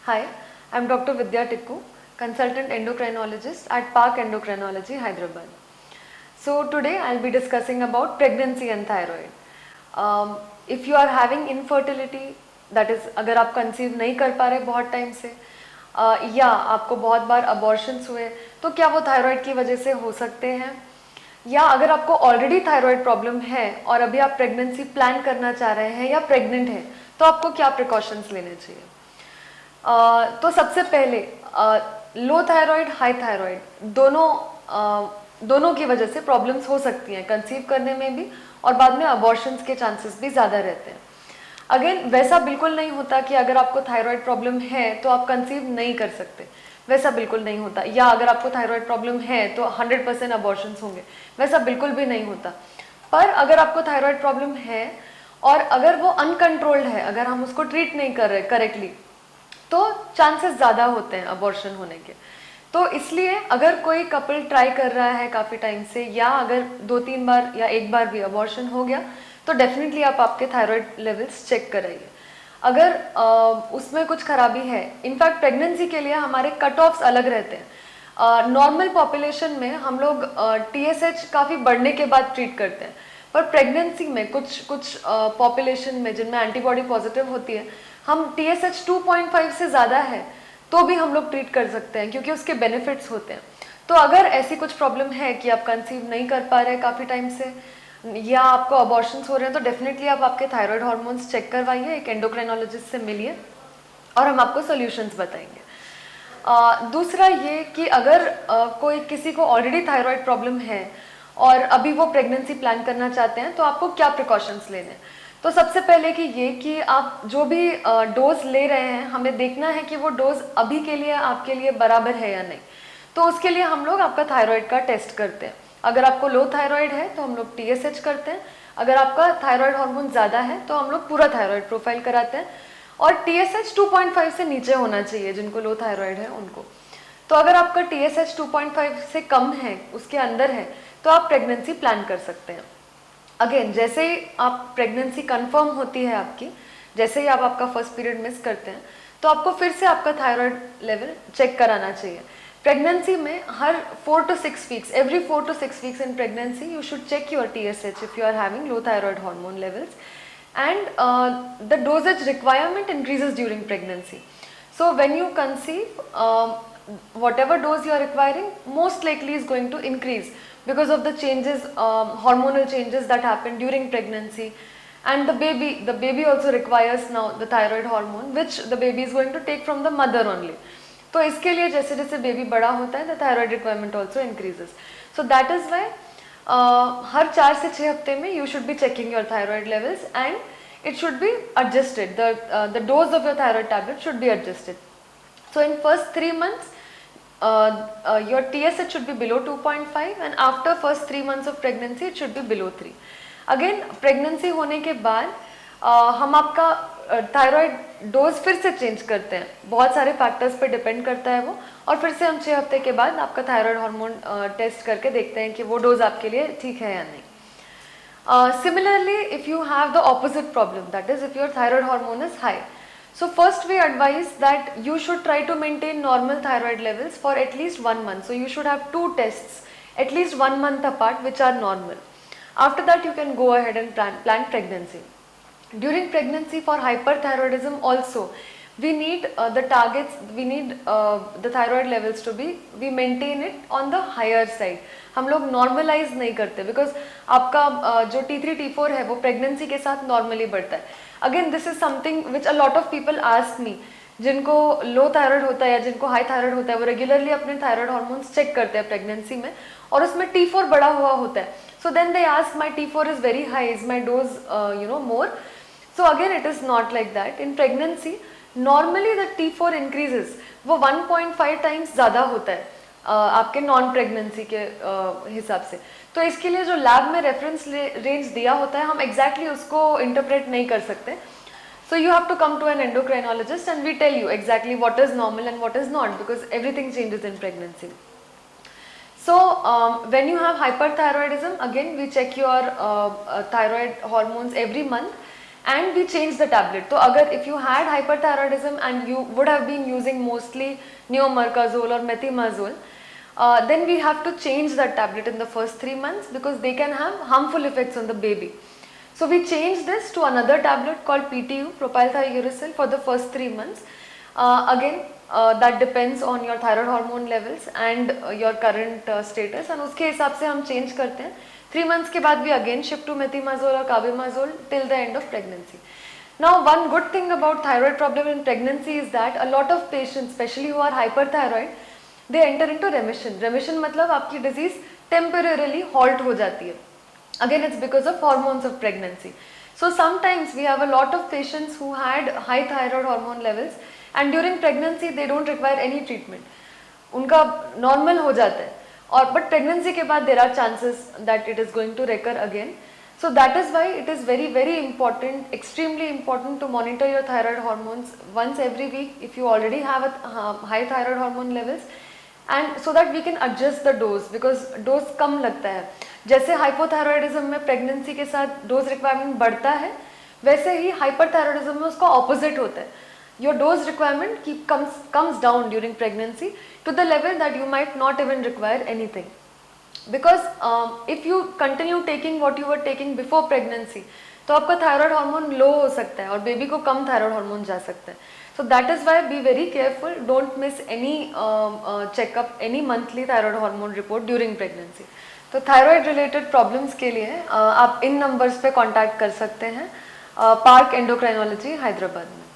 Hi, I'm Dr. Vidya Tikku, consultant endocrinologist at Park Endocrinology, Hyderabad. So today I'll be discussing about pregnancy and thyroid. If you are having infertility, that is अगर आप conceive नहीं कर पा रहे बहुत time से या आपको बहुत बार अबॉर्शंस हुए तो क्या वो थायराइड की वजह से हो सकते हैं, या अगर आपको ऑलरेडी थायराइड प्रॉब्लम है और अभी आप प्रेगनेंसी प्लान करना चाह रहे हैं या प्रेग्नेंट हैं तो आपको क्या प्रिकॉशंस लेने चाहिए। तो सबसे पहले लो थायराइड हाई थायराइड दोनों की वजह से प्रॉब्लम्स हो सकती हैं कंसीव करने में भी, और बाद में अबॉर्शंस के चांसेस भी ज़्यादा रहते हैं। अगेन वैसा बिल्कुल नहीं होता कि अगर आपको थायराइड प्रॉब्लम है तो आप कंसीव नहीं कर सकते, वैसा बिल्कुल नहीं होता। या अगर आपको थायराइड प्रॉब्लम है तो 100% अबॉर्शंस होंगे, वैसा बिल्कुल भी नहीं होता। पर अगर आपको थायराइड प्रॉब्लम है और अगर वो अनकंट्रोल्ड है, अगर हम उसको ट्रीट नहीं कर रहे करेक्टली, तो चांसेस ज़्यादा होते हैं अबॉर्शन होने के। तो इसलिए अगर कोई कपल ट्राई कर रहा है काफ़ी टाइम से, या अगर 2-3 बार या एक बार भी अबॉर्शन हो गया, तो डेफिनेटली आप आपके थायराइड लेवल्स चेक कराइए। अगर उसमें कुछ खराबी है, इनफैक्ट प्रेगनेंसी के लिए हमारे कट ऑफ्स अलग रहते हैं। नॉर्मल पॉपुलेशन में हम लोग TSH काफ़ी बढ़ने के बाद ट्रीट करते हैं, पर प्रेगनेंसी में कुछ पॉपुलेशन में जिनमें एंटीबॉडी पॉजिटिव होती है, हम TSH 2.5 से ज़्यादा है तो भी हम लोग ट्रीट कर सकते हैं क्योंकि उसके बेनिफिट्स होते हैं। तो अगर ऐसी कुछ प्रॉब्लम है कि आप कंसीव नहीं कर पा रहे काफ़ी टाइम से, या आपको अबॉर्शंस हो रहे हैं, तो डेफिनेटली आप आपके थायराइड हार्मोन्स चेक करवाइए, एक एंडोक्राइनोलॉजिस्ट से मिलिए और हम आपको सॉल्यूशंस बताएंगे। दूसरा ये कि अगर कोई किसी को ऑलरेडी थायराइड प्रॉब्लम है और अभी वो प्रेगनेंसी प्लान करना चाहते हैं तो आपको क्या प्रिकॉशंस लेने हैं। तो सबसे पहले कि ये कि आप जो भी डोज ले रहे हैं, हमें देखना है कि वो डोज अभी के लिए आपके लिए बराबर है या नहीं। तो उसके लिए हम लोग आपका थायराइड का टेस्ट करते हैं। अगर आपको लो थायराइड है तो हम लोग TSH करते हैं, अगर आपका थायराइड हार्मोन ज़्यादा है तो हम लोग पूरा थायराइड प्रोफाइल कराते हैं, और TSH 2.5 से नीचे होना चाहिए जिनको लो थायराइड है उनको। तो अगर आपका TSH 2.5 से कम है, उसके अंदर है, तो आप प्रेगनेंसी प्लान कर सकते हैं। अगेन जैसे ही आप प्रेगनेंसी कंफर्म होती है आपकी, जैसे ही आप आपका फर्स्ट पीरियड मिस करते हैं, तो आपको फिर से आपका थायराइड लेवल चेक कराना चाहिए। प्रेगनेंसी में हर 4 to 6 weeks, every 4 to 6 weeks in pregnancy you should check your TSH if you are having low thyroid hormone levels, and the dosage requirement increases during pregnancy. So when you conceive, whatever dose you are requiring most likely is going to increase because of the changes, hormonal changes that happen during pregnancy. And the baby also requires now the thyroid hormone, which the baby is going to take from the mother only. तो इसके लिए जैसे जैसे baby बड़ा होता है, the thyroid requirement also increases. So that is why हर 4 से 6 हफ्ते में you should be checking your thyroid levels and it should be adjusted. The dose of your thyroid tablet should be adjusted. So in first 3 months, your TSH should be below 2.5 and after first 3 months of pregnancy it should be below 3. Again pregnancy होने के बाद हम आपका thyroid dose फिर से change करते हैं, बहुत सारे फैक्टर्स पे डिपेंड करता है वो, और फिर से हम 6 हफ्ते के बाद आपका थायराइड हार्मोन टेस्ट करके देखते हैं कि वो डोज आपके लिए ठीक है या नहीं। Similarly, if you have the opposite problem, that is if your thyroid hormone is high, so first we advise that you should try to maintain normal thyroid levels for at least 1 month. So you should have 2 tests at least 1 month apart which are normal. After that you can go ahead and plan pregnancy. During pregnancy for hyperthyroidism also we need the targets, we need the thyroid levels to be, we maintain it on the higher side. हम लोग normalise नहीं करते because आपका जो T3 T4 है वो pregnancy के साथ नॉर्मली बढ़ता है। Again this is something which a lot of people ask me, जिनको लो थायराइड होता है या जिनको हाई थायराइड होता है, वो रेगुलरली अपने थायराइड हार्मोन्स चेक करते हैं प्रेगनेंसी में और उसमें T4 बढ़ा हुआ होता है। So then they ask my T4 is very high, is my dose more? So again it is not like that. In pregnancy normally the T4 increases, वो 1.5 times ज़्यादा होता है आपके नॉन प्रेगनेंसी के हिसाब से। तो इसके लिए जो लैब में रेफरेंस रेंज दिया होता है हम एग्जैक्टली उसको इंटरप्रेट नहीं कर सकते। So you have to come to an endocrinologist and we tell you exactly what is normal and what is not, because everything changes in pregnancy. So when you have hyperthyroidism, again we check your thyroid hormones every month, and we change the tablet. तो अगर if you had hyperthyroidism and you would have been using mostly neomercazole or methimazole, then we have to change that tablet in the first 3 months because they can have harmful effects on the baby. So we changed this to another tablet called PTU, propylthiouracil, for the first 3 months. Again, that depends on your thyroid hormone levels and your current status, and उसके हिसाब से हम change करते हैं. 3 months के बाद we again shift to methimazole or carbimazole till the end of pregnancy. Now, one good thing about thyroid problem in pregnancy is that a lot of patients, especially who are hyperthyroid, they enter into remission. Remission मतलब आपकी disease temporarily halt हो जाती है. Again, it's because of hormones of pregnancy. So sometimes we have a lot of patients who had high thyroid hormone levels and during pregnancy they don't require any treatment. उनका normal हो जाता है और but pregnancy के बाद there are chances that it is going to recur again. So that is why it is very, very important, extremely important to monitor your thyroid hormones once every week if you already have a high thyroid hormone levels, and so that we can adjust the dose because dose कम लगता है. जैसे hypothyroidism में pregnancy के साथ dose requirement बढ़ता है, वैसे ही hyperthyroidism में उसका ऑपोजिट होता है. Your dose requirement comes down during pregnancy to the level that you might not even require anything. Because if you continue taking what you were taking before pregnancy, तो आपका thyroid hormone लो हो सकता है और baby को कम thyroid hormone जा सकता है. So that is why be very careful, don't miss any checkup, any monthly thyroid hormone report during pregnancy. तो थायराइड रिलेटेड प्रॉब्लम्स के लिए आप इन नंबर्स पे कांटेक्ट कर सकते हैं, पार्क एंडोक्राइनोलॉजी हैदराबाद में.